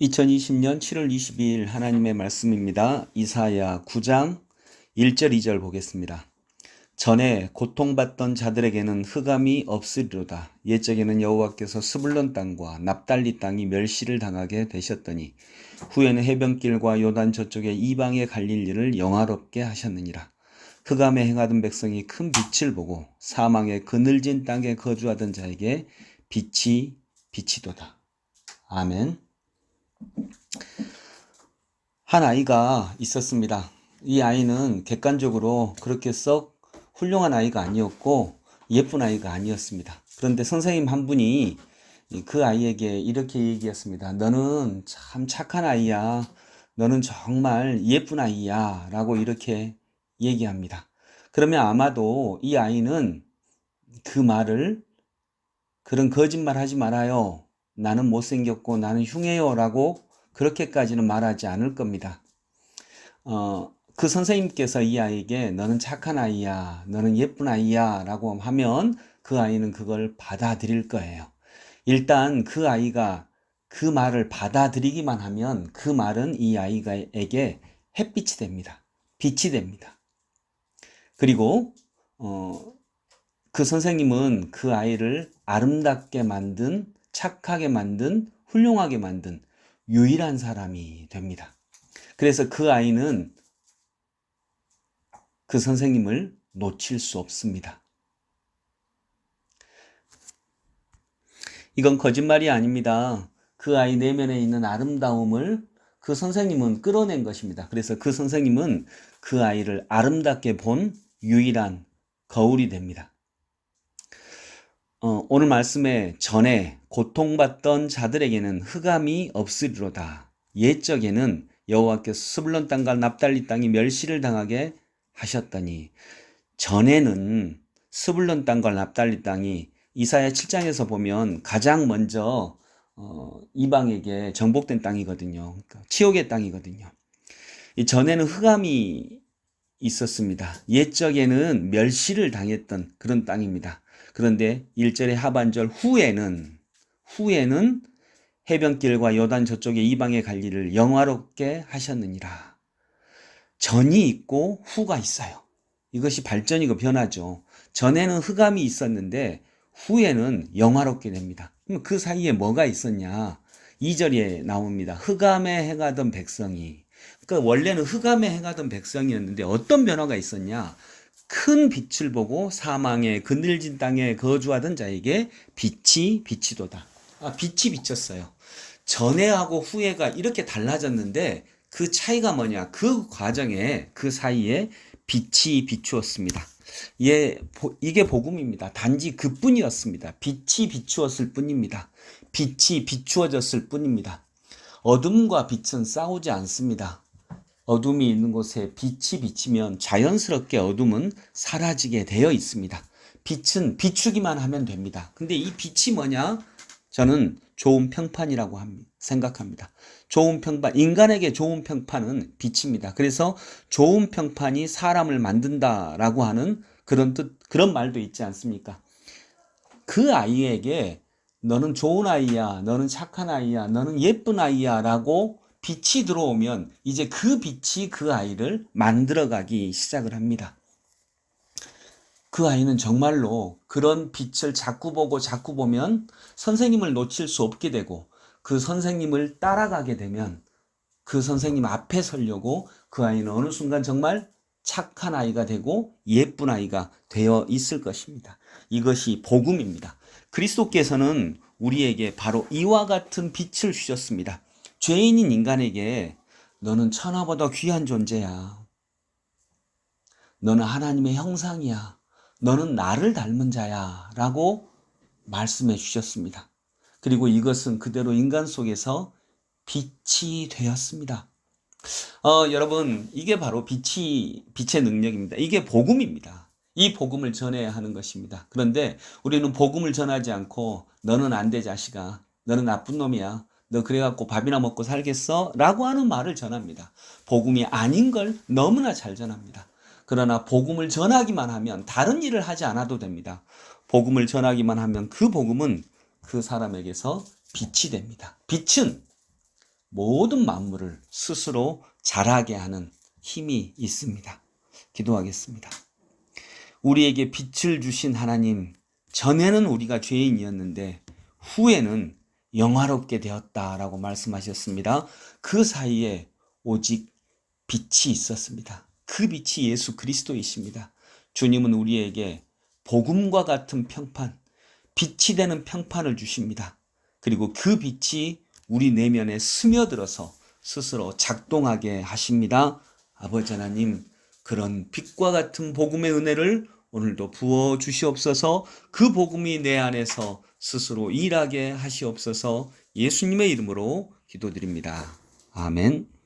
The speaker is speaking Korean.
2020년 7월 22일 하나님의 말씀입니다. 이사야 9장 1절 2절 보겠습니다. 전에 고통받던 자들에게는 흑암이 없으리로다. 옛적에는 여호와께서 스불론 땅과 납달리 땅이 멸시를 당하게 되셨더니 후에는 해변길과 요단 저쪽에 이방에 갈릴 일을 영화롭게 하셨느니라. 흑암에 행하던 백성이 큰 빛을 보고 사망의 그늘진 땅에 거주하던 자에게 빛이 비치도다. 아멘. 한 아이가 있었습니다. 이 아이는 객관적으로 그렇게 썩 훌륭한 아이가 아니었고 예쁜 아이가 아니었습니다. 그런데 선생님 한 분이 그 아이에게 이렇게 얘기했습니다. 너는 참 착한 아이야. 너는 정말 예쁜 아이야. 라고 이렇게 얘기합니다. 그러면 아마도 이 아이는 그 말을 그런 거짓말 하지 말아요. 나는 못생겼고 나는 흉해요. 라고 그렇게까지는 말하지 않을 겁니다. 그 선생님께서 이 아이에게 너는 착한 아이야, 너는 예쁜 아이야 라고 하면 그 아이는 그걸 받아들일 거예요. 일단 그 아이가 그 말을 받아들이기만 하면 그 말은 이 아이에게 햇빛이 됩니다. 빛이 됩니다. 그리고 그 선생님은 그 아이를 아름답게 만든, 착하게 만든, 훌륭하게 만든 유일한 사람이 됩니다. 그래서 그 아이는 그 선생님을 놓칠 수 없습니다. 이건 거짓말이 아닙니다. 그 아이 내면에 있는 아름다움을 그 선생님은 끌어낸 것입니다. 그래서 그 선생님은 그 아이를 아름답게 본 유일한 거울이 됩니다. 오늘 말씀에 전에 고통받던 자들에게는 흑암이 없으리로다. 옛적에는 여호와께서 스불론 땅과 납달리 땅이 멸시를 당하게 하셨더니, 전에는 스불론 땅과 납달리 땅이 이사야 7장에서 보면 가장 먼저 이방에게 정복된 땅이거든요. 그러니까 치욕의 땅이거든요. 전에는 흑암이 있었습니다. 옛적에는 멸시를 당했던 그런 땅입니다. 그런데 1절의 하반절 후에는 해변길과 요단 저쪽에 이방에 갈 일을 영화롭게 하셨느니라. 전이 있고 후가 있어요. 이것이 발전이고 변화죠. 전에는 흑암이 있었는데 후에는 영화롭게 됩니다. 그럼 그 사이에 뭐가 있었냐? 2절에 나옵니다. 흑암에 행하던 백성이. 그러니까 원래는 흑암에 행하던 백성이었는데 어떤 변화가 있었냐? 큰 빛을 보고 사망의 그늘진 땅에 거주하던 자에게 빛이 비치도다. 빛이 비쳤어요. 전에하고 후에가 이렇게 달라졌는데 그 차이가 뭐냐? 그 과정에 그 사이에 빛이 비추었습니다. 이게 복음입니다. 단지 그뿐이었습니다. 빛이 비추었을 뿐입니다. 빛이 비추어졌을 뿐입니다. 어둠과 빛은 싸우지 않습니다. 어둠이 있는 곳에 빛이 비치면 자연스럽게 어둠은 사라지게 되어 있습니다. 빛은 비추기만 하면 됩니다. 근데 이 빛이 뭐냐? 저는 좋은 평판이라고 생각합니다. 좋은 평판, 인간에게 좋은 평판은 빛입니다. 그래서 좋은 평판이 사람을 만든다라고 하는 그런 말도 있지 않습니까? 그 아이에게 너는 좋은 아이야, 너는 착한 아이야, 너는 예쁜 아이야 라고 빛이 들어오면 이제 그 빛이 그 아이를 만들어가기 시작을 합니다. 그 아이는 정말로 그런 빛을 자꾸 보면 선생님을 놓칠 수 없게 되고 그 선생님을 따라가게 되면 그 선생님 앞에 서려고 그 아이는 어느 순간 정말 착한 아이가 되고 예쁜 아이가 되어 있을 것입니다. 이것이 복음입니다. 그리스도께서는 우리에게 바로 이와 같은 빛을 주셨습니다. 죄인인 인간에게 너는 천하보다 귀한 존재야. 너는 하나님의 형상이야. 너는 나를 닮은 자야. 라고 말씀해 주셨습니다. 그리고 이것은 그대로 인간 속에서 빛이 되었습니다. 여러분, 이게 바로 빛의 능력입니다. 이게 복음입니다. 이 복음을 전해야 하는 것입니다. 그런데 우리는 복음을 전하지 않고 너는 안 돼 자식아. 너는 나쁜 놈이야. 너 그래갖고 밥이나 먹고 살겠어? 라고 하는 말을 전합니다. 복음이 아닌 걸 너무나 잘 전합니다. 그러나 복음을 전하기만 하면 다른 일을 하지 않아도 됩니다. 복음을 전하기만 하면 그 복음은 그 사람에게서 빛이 됩니다. 빛은 모든 만물을 스스로 자라게 하는 힘이 있습니다. 기도하겠습니다. 우리에게 빛을 주신 하나님, 전에는 우리가 죄인이었는데 후에는 영화롭게 되었다라고 말씀하셨습니다. 그 사이에 오직 빛이 있었습니다. 그 빛이 예수 그리스도이십니다. 주님은 우리에게 복음과 같은 평판, 빛이 되는 평판을 주십니다. 그리고 그 빛이 우리 내면에 스며들어서 스스로 작동하게 하십니다. 아버지 하나님, 그런 빛과 같은 복음의 은혜를 오늘도 부어 주시옵소서. 그 복음이 내 안에서 스스로 일하게 하시옵소서. 예수님의 이름으로 기도드립니다. 아멘.